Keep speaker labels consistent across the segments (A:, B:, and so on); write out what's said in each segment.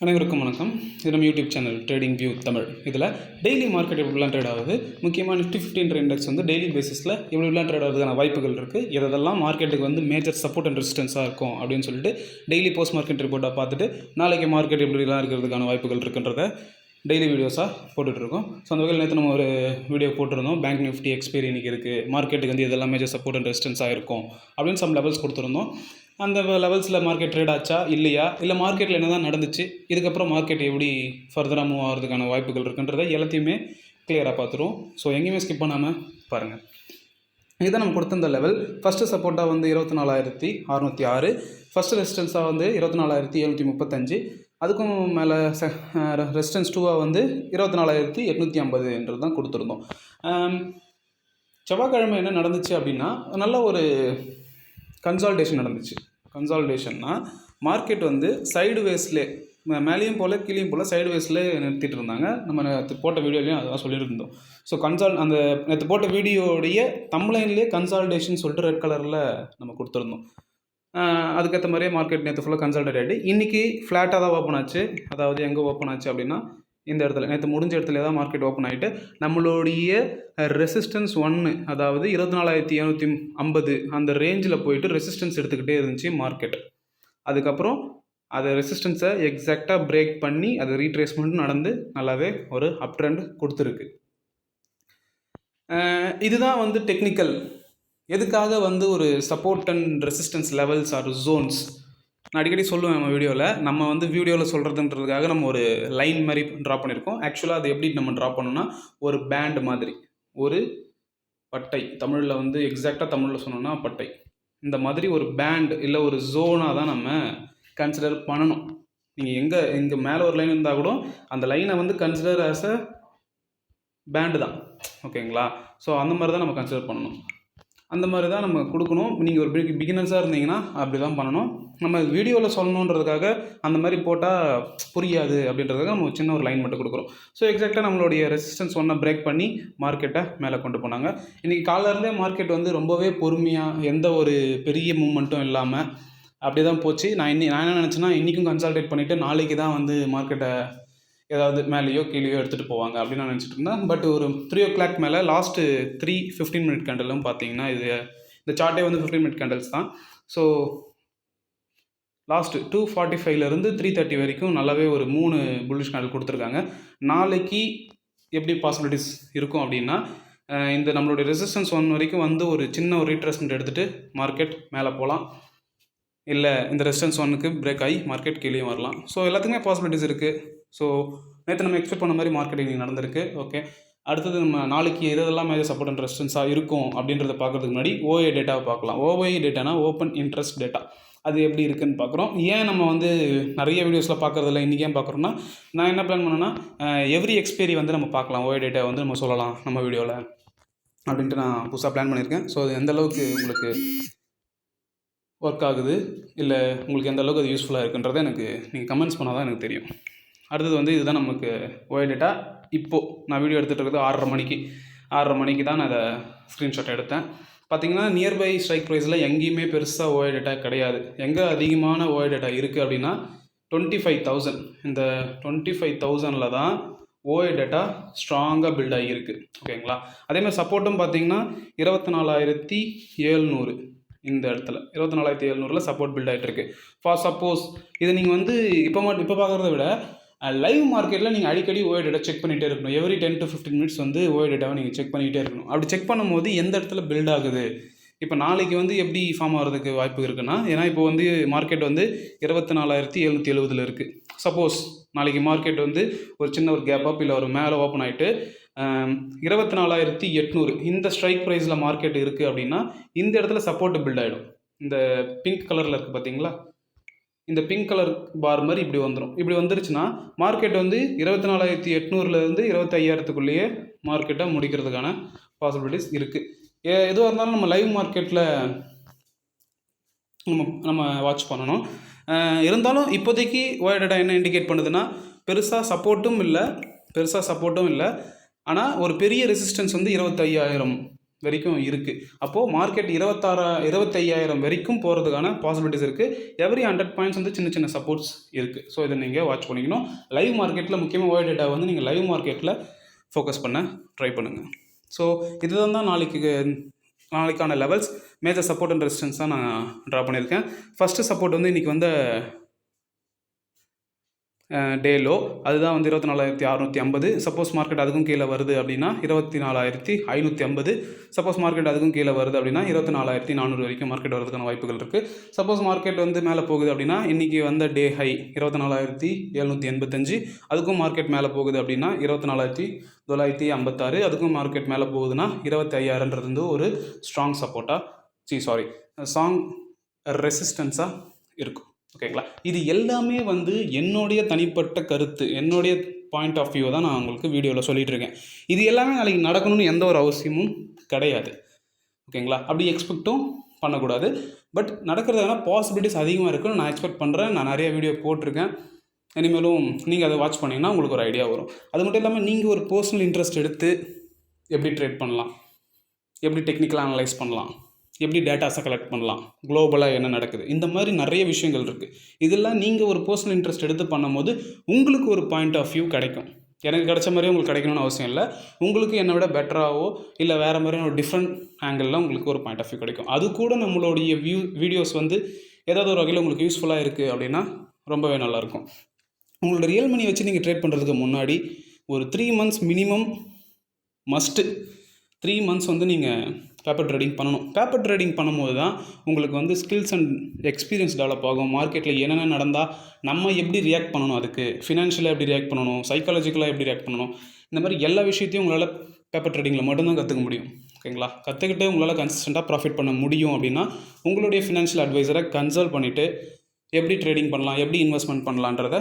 A: அனைவருக்கும் வணக்கம். இது நம்ம YouTube channel trading view Tamil. இதில் டெய்லி மார்க்கெட் எப்படிலாம் ட்ரேட் ஆகுது, முக்கியமாக நிஃப்டி 50 இண்டெக்ஸ் வந்து டெய்லி பேசிஸில் எப்படிலாம் ட்ரேட் ஆகுதுக்கான வாய்ப்புகள் இருக்குது, எதெல்லாம் மார்க்கெட்டுக்கு வந்து மேஜர் சப்போர்ட் அண்ட் ரெசிஸ்டன்ஸாக இருக்கும் அப்படின்னு சொல்லிட்டு டெய்லி போஸ்ட் மார்க்கெட் ரிப்போர்ட்டாக பார்த்துட்டு நாளைக்கு மார்க்கெட் எப்படிலாம் இருக்கிறதுக்கான வாய்ப்புகள் இருக்குன்றத டெய்லி வீடியோஸாக போட்டுட்ருக்கோம். ஸோ அந்த வகையில் நேற்று நம்ம ஒரு வீடியோ போட்டிருந்தோம். பேங்க் நிஃப்டி எக்ஸ்பைரி இன்றைக்கி இருக்குது, மார்க்கெட்டுக்கு வந்து இதெல்லாம் மேஜர் சப்போர்ட் அண்ட் ரெசிஸ்டன்ஸாக இருக்கும் அப்படின்னு சம் லெவல்ஸ் கொடுத்துருந்தோம். அந்த லெவல்ஸில் மார்க்கெட் ட்ரேட் ஆச்சா இல்லையா, இல்லை மார்க்கெட்டில் என்ன தான் நடந்துச்சு, இதுக்கப்புறம் மார்க்கெட் எப்படி ஃபர்தராக மூவ் ஆகிறதுக்கான வாய்ப்புகள் இருக்குன்றதை எல்லாத்தையுமே கிளியராக பார்த்துருவோம். ஸோ எங்கேயுமே ஸ்கிப் பண்ணாமல் பாருங்கள். இதுதான் நம்ம கொடுத்த லெவல். ஃபஸ்ட்டு சப்போர்ட்டாக வந்து 24,606, ஃபஸ்ட்டு ரெசிஸ்டன்ஸாக வந்து 24,735, அதுக்கும் மேலே ரெசிஸ்டன்ஸ் 2வாக வந்து 24,850 தான் கொடுத்துருந்தோம். செவ்வாய்க்கிழமை என்ன நடந்துச்சு அப்படின்னா, நல்ல ஒரு கன்சால்டேஷன் நடந்துச்சு. கன்சால்டேஷன்னா மார்க்கெட் வந்து சைடு வேஸ்லே மேலேயும் போல் கீழேயும் போல் சைடு வேஸில் நிறுத்திட்டு இருந்தாங்க. நம்ம நேற்று போட்ட வீடியோலையும் அதெல்லாம் சொல்லியிருந்தோம். ஸோ அந்த நேற்று போட்ட வீடியோடைய தம்ப்லைன்லேயே கன்சால்டேஷன் சொல்லிட்டு ரெட் கலரில் நம்ம கொடுத்துருந்தோம். அதுக்கேற்ற மாதிரியே மார்க்கெட் நேற்று ஃபுல்லாக கன்சால்டேட் ஆகிட்டு இன்றைக்கி ஃப்ளாட்டாக தான் ஓப்பன் ஆச்சு. அதாவது எங்கே ஓப்பன் ஆச்சு அப்படின்னா, இந்த இடத்துல நேற்று முடிஞ்ச இடத்துல தான் மார்க்கெட் ஓப்பன் ஆகிட்டு நம்மளுடைய ரெசிஸ்டன்ஸ் 1, அதாவது 24,750 அந்த ரேஞ்சில் போயிட்டு ரெசிஸ்டன்ஸ் எடுத்துக்கிட்டே இருந்துச்சு மார்க்கெட். அதுக்கப்புறம் அதை ரெசிஸ்டன்ஸை எக்ஸாக்டாக பிரேக் பண்ணி அது ரீட்ரேஸ்மெண்ட்டும் நடந்து நல்லாவே ஒரு அப் ட்ரெண்ட் கொடுத்துருக்கு. இதுதான் வந்து டெக்னிக்கல். எதுக்காக வந்து ஒரு support and resistance levels or zones நான் அடிக்கடி சொல்லுவேன் நம்ம வீடியோவில் சொல்கிறதுன்றதுக்காக நம்ம ஒரு லைன் மாதிரி ட்ரா பண்ணியிருக்கோம். ஆக்சுவலாக அது எப்படி நம்ம ட்ரா பண்ணோம்னா, ஒரு பேண்ட் மாதிரி, ஒரு பட்டை, தமிழில் வந்து எக்ஸாக்டாக தமிழில் சொன்னோன்னா பட்டை, இந்த மாதிரி ஒரு பேண்ட் இல்லை ஒரு ஜோனாக தான் நம்ம கன்சிடர் பண்ணணும். நீங்கள் இங்கே மேலே ஒரு லைன் இருந்தால் கூட அந்த லைனை வந்து கன்சிடர் ஆஸ் அ பேண்டு தான், ஓகேங்களா? ஸோ அந்த மாதிரி தான் நம்ம கன்சிடர் பண்ணணும், அந்த மாதிரி தான் நம்ம கொடுக்கணும். நீங்கள் ஒரு பிகினர்ஸாக இருந்தீங்கன்னா அப்படி தான் பண்ணணும். நம்ம வீடியோவில் சொல்லணுன்றதுக்காக அந்த மாதிரி போட்டால் புரியாது அப்படின்றதுக்காக நம்ம சின்ன ஒரு லைன் மட்டும் கொடுக்குறோம். ஸோ எக்ஸாக்டாக நம்மளுடைய ரெசிஸ்டன்ஸ் ஒன்றை பிரேக் பண்ணி மார்க்கெட்டை மேலே கொண்டு போனாங்க. இன்றைக்கி காலையிலேருந்தே மார்க்கெட் வந்து ரொம்பவே பொறுமையாக, எந்த ஒரு பெரிய மூமெண்ட்டும் இல்லாமல் அப்படி தான் போச்சு. நான் என்ன நினச்சேன்னா, இன்றைக்கும் கன்சால்டேட் பண்ணிவிட்டு நாளைக்கு தான் வந்து மார்க்கெட்டை ஏதாவது மேலேயோ கீழேயோ எடுத்துகிட்டு போவாங்க அப்படின்னு நான் நினச்சிட்டு இருந்தேன். பட் ஒரு 3 o'clock மேலே லாஸ்ட்டு 3-15 minute கேண்டலும் பார்த்தீங்கன்னா, இந்த சார்ட்டே வந்து 15 minute கேண்டல்ஸ் தான். ஸோ லாஸ்ட்டு 2:45 3:30 வரைக்கும் நல்லாவே ஒரு 3 புல்லிஷ் கேண்டல் கொடுத்துருக்காங்க. நாளைக்கு எப்படி பாசிபிலிட்டிஸ் இருக்கும் அப்படின்னா, இந்த நம்மளுடைய ரெசிஸ்டன்ஸ் 1 வரைக்கும் வந்து ஒரு சின்ன ஒரு ரீட்ரேஸ்மெண்ட் எடுத்துகிட்டு மார்க்கெட் மேலே போகலாம், இல்லை இந்த ரெசிஸ்டன்ஸ் 1க்கு பிரேக் ஆகி மார்க்கெட் கீழே வரலாம். ஸோ எல்லாத்துக்குமே பாசிபிலிட்டிஸ் இருக்குது. ஸோ நேற்று நம்ம எக்ஸ்பெக்ட் பண்ண மாதிரி மார்க்கெட்டிங் நடந்திருக்கு. ஓகே, அடுத்தது நம்ம நாளைக்கு எதெல்லாம் மேலே சப்போர்ட் அண்ட் ரெசிஸ்டன்ஸாக இருக்கும் அப்படின்றத பார்க்குறதுக்கு முன்னாடி ஓஏ டேட்டாவை பார்க்கலாம். ஓஏ டேட்டானா ஓப்பன் இன்ட்ரெஸ்ட் டேட்டா, அது எப்படி இருக்குதுன்னு பார்க்குறோம். ஏன் நம்ம வந்து நிறைய வீடியோஸில் பார்க்குறதில்ல, இன்றைக்கி ஏன் பார்க்குறோன்னா, நான் என்ன பிளான் பண்ணேன்னா, எவ்ரி எக்ஸ்பைரி வந்து நம்ம பார்க்கலாம், ஓஏ டேட்டா வந்து நம்ம சொல்லலாம் நம்ம வீடியோவில் அப்படின்ட்டு நான் புதுசாக பிளான் பண்ணியிருக்கேன். ஸோ அது எந்த அளவுக்கு உங்களுக்கு ஒர்க் ஆகுது, இல்லை உங்களுக்கு எந்த அளவுக்கு அது யூஸ்ஃபுல்லாக இருக்குன்றதை எனக்கு நீங்கள் கமெண்ட்ஸ் பண்ணால் தான் எனக்கு தெரியும். அடுத்தது வந்து இதுதான் நமக்கு ஓஏ டேட்டா. இப்போது நான் வீடியோ எடுத்துகிட்டு இருக்கிறது 6:30 மணிக்கு தான் நான் அதை ஸ்க்ரீன்ஷாட் எடுத்தேன். பார்த்திங்கன்னா, நியர்பை ஸ்ட்ரைக் ப்ரைஸில் எங்கேயுமே பெருசாக ஓஏ டேட்டா கிடையாது. எங்கே அதிகமான ஓஏ டேட்டா இருக்குது அப்படின்னா 25,000. இந்த 25,000 தான் ஓஏ டேட்டா ஸ்ட்ராங்காக பில்ட் ஆகியிருக்கு, ஓகேங்களா? அதேமாதிரி சப்போர்ட்டும் பார்த்திங்கன்னா 24,700, இந்த இடத்துல 24,700 சப்போர்ட் பில்ட் ஆகிட்டு இருக்கு. ஃபார் சப்போஸ் இது நீங்கள் வந்து இப்போ பார்க்குறத விட லைவ் மார்க்கெட்டில் நீங்கள் அடிக்கடி ஓஏ டேட்டா செக் பண்ணிகிட்டே இருக்கணும். எவ்ரி 10-15 minutes வந்து ஓஏ டேட்டாவை நீங்கள் செக் பண்ணிகிட்டே இருக்கணும். அப்படி செக் பண்ணும்போது எந்த இடத்துல பில்ட் ஆகுது, இப்போ நாளைக்கு வந்து எப்படி ஃபார்ம் ஆகிறதுக்கு வாய்ப்பு இருக்குன்னா, ஏன்னா இப்போ வந்து மார்க்கெட் வந்து 24,770 இருக்குது. சப்போஸ் நாளைக்கு மார்க்கெட் வந்து ஒரு சின்ன ஒரு கேப் அப் இல்லை ஒரு மேலே ஓப்பன் ஆகிட்டு 24,800 இந்த ஸ்ட்ரைக் ப்ரைஸில் மார்க்கெட் இருக்குது அப்படின்னா, இந்த இடத்துல சப்போர்ட் பில்ட் ஆகிடும். இந்த பிங்க் கலரில் இருக்குது பார்த்தீங்களா, இந்த பிங்க் கலர் பார் மாதிரி இப்படி வந்துடும். இப்படி வந்துருச்சுன்னா மார்க்கெட் வந்து 24,800 25,000 மார்க்கெட்டை முடிக்கிறதுக்கான பாசிபிலிட்டிஸ் இருக்குது. எதுவாக இருந்தாலும் நம்ம லைவ் மார்க்கெட்டில் நம்ம வாட்ச் பண்ணணும். இருந்தாலும் இப்போதைக்கு ஓஏ டேட்டா என்ன இண்டிகேட் பண்ணுதுன்னா, பெருசாக சப்போர்ட்டும் இல்லை, ஆனால் ஒரு பெரிய ரெசிஸ்டன்ஸ் வந்து 25,000 வரைக்கும் இருக்குது. அப்போது மார்க்கெட் 25,000 வரைக்கும் போகிறதுக்கான பாசிபிலிட்டிஸ் இருக்குது. எவ்ரி 100 பாயிண்ட்ஸ் வந்து சின்ன சின்ன சப்போர்ட்ஸ் இருக்குது. ஸோ இதை நீங்கள் வாட்ச் பண்ணிக்கணும். லைவ் மார்க்கெட்டில் முக்கியமாக ஓவர் டேட்டா வந்து நீங்கள் லைவ் மார்க்கெட்டில் ஃபோக்கஸ் பண்ண ட்ரை பண்ணுங்கள். ஸோ இதுதான் நாளைக்கான levels. Major support and resistance தான் நான் ட்ரா பண்ணியிருக்கேன். ஃபஸ்ட்டு சப்போர்ட் வந்து இன்றைக்கி வந்து டே லோ, அதுதான் வந்து 24,650. சப்போஸ் மார்க்கெட் அதுக்கும் கீழே வருது அப்படின்னா 24,550. சப்போஸ் மார்க்கெட் அதுக்கும் கீழே வருது அப்படின்னா 24,400 வரைக்கும் மார்க்கெட் வரதுக்கான வாய்ப்புகள் இருக்குது. சப்போஸ் மார்க்கெட் வந்து மேலே போகுது அப்படின்னா இன்றைக்கி வந்த டே ஹை 24,785, அதுக்கும் மார்க்கெட் மேலே போகுது அப்படின்னா 24,956, அதுக்கும் மார்க்கெட் மேலே போகுதுன்னா 25,000ன்றது வந்து ஒரு ஸ்ட்ராங் ரெசிஸ்டன்ஸாக இருக்கும். ஓகேங்களா? இது எல்லாமே வந்து என்னுடைய தனிப்பட்ட கருத்து, என்னுடைய பாயிண்ட் ஆஃப் வியூ தான் நான் உங்களுக்கு வீடியோவில் சொல்லிகிட்டு இருக்கேன். இது எல்லாமே நாளைக்கு நடக்கணும்னு எந்த ஒரு அவசியமும் கிடையாது. ஓகேங்களா? அப்படி எக்ஸ்பெக்டும் பண்ணக்கூடாது. பட் நடக்கிறதுக்கான பாசிபிலிட்டிஸ் அதிகமாக இருக்குன்னு நான் எக்ஸ்பெக்ட் பண்ணுறேன். நான் நிறைய வீடியோ போட்டிருக்கேன். இனிமேலும் நீங்கள் அதை வாட்ச் பண்ணிங்கன்னா உங்களுக்கு ஒரு ஐடியா வரும். அது மட்டும் இல்லாமல் நீங்கள் ஒரு பர்சனல் இன்ட்ரெஸ்ட் எடுத்து எப்படி ட்ரேட் பண்ணலாம், எப்படி டெக்னிக்கலாக அனலைஸ் பண்ணலாம், எப்படி டேட்டாஸை கலெக்ட் பண்ணலாம், குளோபலாக என்ன நடக்குது, இந்த மாதிரி நிறைய விஷயங்கள் இருக்குது. இதெல்லாம் நீங்கள் ஒரு பர்சனல் இன்ட்ரெஸ்ட் எடுத்து பண்ணும்போது உங்களுக்கு ஒரு பாயிண்ட் ஆஃப் வியூ கிடைக்கும். எனக்கு கிடைச்ச மாதிரியே உங்களுக்கு கிடைக்கணும்னு அவசியம் இல்லை. உங்களுக்கு என்னை விட பெட்டராகவோ இல்லை வேறு மாதிரியான ஒரு டிஃப்ரெண்ட் ஆங்கிளில் உங்களுக்கு ஒரு பாயிண்ட் ஆஃப் வியூ கிடைக்கும். அது கூட நம்மளுடைய வீடியோஸ் வந்து ஏதாவது ஒரு வகையில் உங்களுக்கு யூஸ்ஃபுல்லாக இருக்குது அப்படின்னா ரொம்பவே நல்லாயிருக்கும். உங்களோட ரியல் மணி வச்சு நீங்கள் ட்ரேட் பண்ணுறதுக்கு முன்னாடி ஒரு 3 months மினிமம் மஸ்ட்டு. 3 months வந்து நீங்கள் பேப்பர் ட்ரேடிங் பண்ணணும். பேப்பர் ட்ரேடிங் பண்ணும்போது தான் உங்களுக்கு வந்து ஸ்கில்ஸ் அண்ட் எக்ஸ்பீரியன்ஸ் டெவலப் ஆகும். மார்க்கெட்டில் என்னென்ன நடந்தால் நம்ம எப்படி ரியாக்ட் பண்ணணும், அதுக்கு ஃபினான்ஷியலாக எப்படி ரியாக்ட் பண்ணணும், சைக்காலஜிக்கலாக எப்படி ரியாக்ட் பண்ணணும், இந்த மாதிரி எல்லா விஷயத்தையும் உங்களால் பேப்பர் ட்ரேடிங்கில் மட்டும்தான் கற்றுக்க முடியும். ஓகேங்களா? கற்றுக்கிட்டு உங்களால் கன்சிஸ்டண்ட்டாக ப்ராஃபிட் பண்ண முடியும் அப்படின்னா உங்களுடைய ஃபினான்ஷியல் அட்வைசரை கன்சல்ட் பண்ணிவிட்டு எப்படி ட்ரேடிங் பண்ணலாம், எப்படி இன்வெஸ்ட்மெண்ட் பண்ணலான்றதை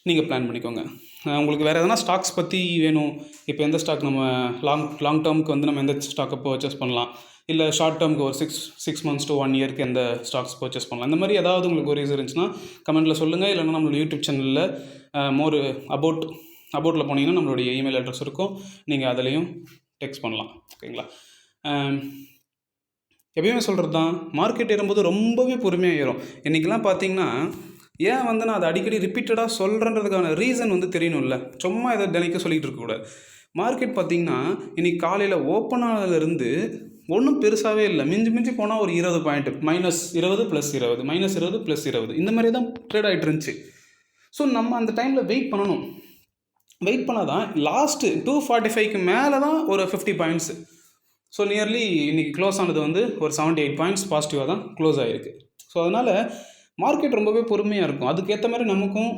A: நீங்கள் பிளான் பண்ணிக்கோங்க. உங்களுக்கு வேறு எதனா ஸ்டாக்ஸ் பற்றி வேணும், இப்போ எந்த ஸ்டாக் நம்ம லாங் டேர்முக்கு வந்து நம்ம எந்த ஸ்டாக்கை பர்ச்சேஸ் பண்ணலாம், இல்லை ஷார்ட் டேர்முக்கு ஒரு 6 months to 1 year எந்த ஸ்டாக்ஸ் பர்ச்சேஸ் பண்ணலாம், இந்த மாதிரி ஏதாவது உங்களுக்கு ஒரு இருந்துச்சுன்னா கமெண்ட்டில் சொல்லுங்கள். இல்லைன்னா நம்மளோட யூடியூப் சேனலில் மோர் அபவுட்டில் போனீங்கன்னா நம்மளுடைய இமெயில் அட்ரஸ் இருக்கும், நீங்கள் அதிலையும் டெக்ஸ்ட் பண்ணலாம். ஓகேங்களா? எப்பயுமே சொல்கிறது தான், மார்க்கெட் ஏறும்போது ரொம்பவே பொறுமையாக ஏறும். இன்றைக்கெலாம் பார்த்தீங்கன்னா ஏன் வந்து நான் அதை அடிக்கடி ரிப்பீட்டடாக சொல்கிறேன்றதுக்கான ரீசன் வந்து தெரியணும்ல. சும்மா இதை தினைக்கும் சொல்லிகிட்டு இருக்கக்கூடாது. மார்க்கெட் பார்த்திங்கன்னா இன்றைக்கி காலையில் ஓப்பன் ஆனதுலேருந்து ஒன்றும் பெருசாகவே இல்லை. மிஞ்சி போனால் ஒரு 20 பாயிண்ட், -20 +20, -20 +20, இந்த மாதிரி தான் ட்ரேட் ஆகிட்டு இருந்துச்சு. ஸோ நம்ம அந்த டைமில் வெயிட் பண்ணணும். வெயிட் பண்ணால் தான் லாஸ்ட்டு 245க்கு மேலே தான் ஒரு 50 பாயிண்ட்ஸு. ஸோ நியர்லி இன்றைக்கி க்ளோஸ் ஆனது வந்து ஒரு 78 பாயிண்ட்ஸ் பாசிட்டிவாக தான் க்ளோஸ் ஆகிருக்கு. ஸோ அதனால் மார்க்கெட் ரொம்பவே பொறுமையாக இருக்கும். அதுக்கேற்ற மாதிரி நமக்கும்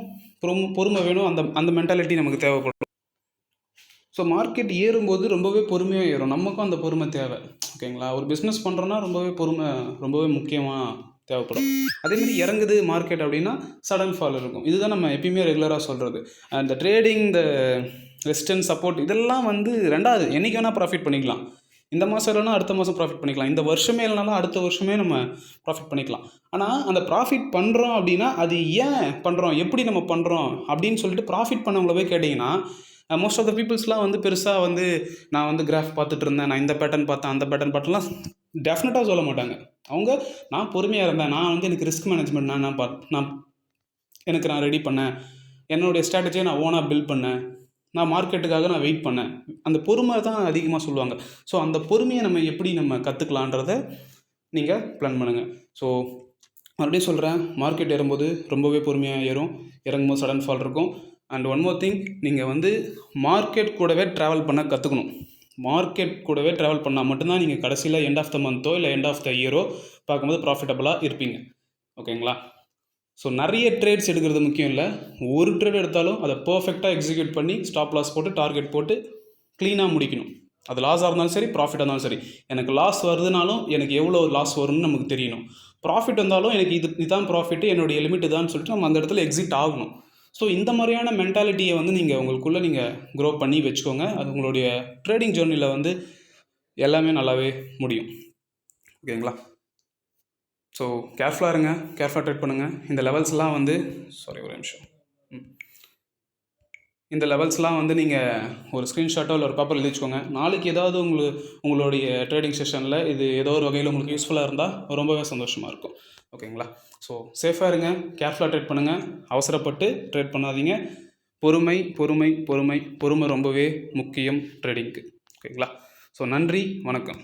A: பொறுமை வேணும். அந்த மென்டாலிட்டி நமக்கு தேவைப்படும். ஸோ மார்க்கெட் ஏறும்போது ரொம்பவே பொறுமையாக ஏறும். நமக்கும் அந்த பொறுமை தேவை. ஓகேங்களா? ஒரு பிஸ்னஸ் பண்ணுறோன்னா ரொம்பவே முக்கியமாக தேவைப்படும். அதேமாதிரி இறங்குது மார்க்கெட் அப்படின்னா சடன் ஃபால் இருக்கும். இதுதான் நம்ம எப்பயுமே ரெகுலராக சொல்கிறது. அந்த ட்ரேடிங், இந்த ரெசிஸ்டன்ஸ், சப்போர்ட் இதெல்லாம் வந்து ரெண்டாவது. என்றைக்கு வேணால் ப்ராஃபிட் பண்ணிக்கலாம். இந்த மாதம் இல்லைனா அடுத்த மாதம் ப்ராஃபிட் பண்ணிக்கலாம். இந்த வருஷமே இல்லைனாலும் அடுத்த வருஷமே நம்ம ப்ராஃபிட் பண்ணிக்கலாம். ஆனால் அந்த ப்ராஃபிட் பண்ணுறோம் அப்படின்னா அது ஏன் பண்ணுறோம், எப்படி நம்ம பண்ணுறோம் அப்படின்னு சொல்லிட்டு ப்ராஃபிட் பண்ணவங்கள போய் கேட்டிங்கன்னா மோஸ்ட் ஆஃப் த பீப்புள்ஸ்லாம் வந்து பெருசாக வந்து நான் வந்து கிராஃப் பார்த்துட்டு இருந்தேன், நான் இந்த பேட்டர்ன் பார்த்தேன், அந்த பேட்டர்ன் பார்த்தலாம் டெஃபினட்டாக சொல்ல மாட்டாங்க. அவங்க நான் பொறுமையாக இருந்தேன், நான் வந்து எனக்கு ரிஸ்க் மேனேஜ்மெண்ட் நான் ரெடி பண்ணேன், என்னுடைய ஸ்ட்ராட்டஜியை நான் ஓனாக பில்ட் பண்ணேன், நான் மார்க்கெட்டுக்காக நான் வெயிட் பண்ணேன், அந்த பொறுமை தான் அதிகமாக சொல்லுவாங்க. ஸோ அந்த பொறுமையை நம்ம கற்றுக்கலான்றதை நீங்கள் பிளான் பண்ணுங்கள். ஸோ மறுபடியும் சொல்கிறேன், மார்க்கெட் ஏறும்போது ரொம்பவே பொறுமையாக ஏறும், இறங்கும்போது சடன் ஃபால் இருக்கும். அண்ட் ஒன் மோர் திங், நீங்கள் வந்து மார்க்கெட் கூடவே ட்ராவல் பண்ண கற்றுக்கணும். மார்க்கெட் கூடவே ட்ராவல் பண்ணால் மட்டும்தான் நீங்கள் கடைசியில் எண்ட் ஆஃப் த மந்த்தோ இல்லை எண்ட் ஆஃப் த இயரோ பார்க்கும்போது ப்ராஃபிட்டபுளாக இருப்பீங்க. ஓகேங்களா? ஸோ நிறைய ட்ரேட்ஸ் எடுக்கிறது முக்கியம் இல்லை. ஒரு ட்ரேட் எடுத்தாலும் அதை பர்ஃபெக்டாக எக்ஸிக்யூட் பண்ணி ஸ்டாப் லாஸ் போட்டு டார்கெட் போட்டு க்ளீனாக முடிக்கணும். அது லாஸாக இருந்தாலும் சரி, ப்ராஃபிட்டாக இருந்தாலும் சரி. எனக்கு லாஸ் வருதுனாலும் எனக்கு எவ்வளோ லாஸ் வரும்னு நமக்கு தெரியணும். ப்ராஃபிட் வந்தாலும் எனக்கு இதுதான் ப்ராஃபிட்டு, என்னுடைய லிமிட் இதான்னு சொல்லிட்டு நம்ம அந்த இடத்துல எக்ஸிட் ஆகணும். ஸோ இந்த மாதிரியான மென்டாலிட்டியை வந்து நீங்கள் உங்களுக்குள்ளே நீங்கள் க்ரோ பண்ணி வச்சுக்கோங்க. அது உங்களுடைய ட்ரேடிங் ஜேர்னியில் வந்து எல்லாமே நல்லாவே முடியும். ஓகேங்களா? ஸோ கேர்ஃபுல்லாக இருங்க, கேர்ஃபுல்லாக ட்ரேட் பண்ணுங்கள். இந்த லெவல்ஸ்லாம் வந்து ஒரு நிமிஷம். இந்த லெவல்ஸ்லாம் வந்து நீங்கள் ஒரு ஸ்க்ரீன்ஷாட்டோ இல்லை ஒரு பேப்பர் எழுதி வச்சுக்கோங்க. நாளைக்கு ஏதாவது உங்களுடைய ட்ரேடிங் செஷனில் இது ஏதோ ஒரு வகையில் உங்களுக்கு யூஸ்ஃபுல்லாக இருந்தால் ரொம்பவே சந்தோஷமாக இருக்கும். ஓகேங்களா? ஸோ சேஃபாக இருங்க, கேர்ஃபுல்லாக ட்ரேட் பண்ணுங்கள், அவசரப்பட்டு ட்ரேட் பண்ணாதீங்க. பொறுமை பொறுமை பொறுமை பொறுமை ரொம்பவே முக்கியம் ட்ரேடிங்க்கு. ஓகேங்களா? ஸோ நன்றி, வணக்கம்.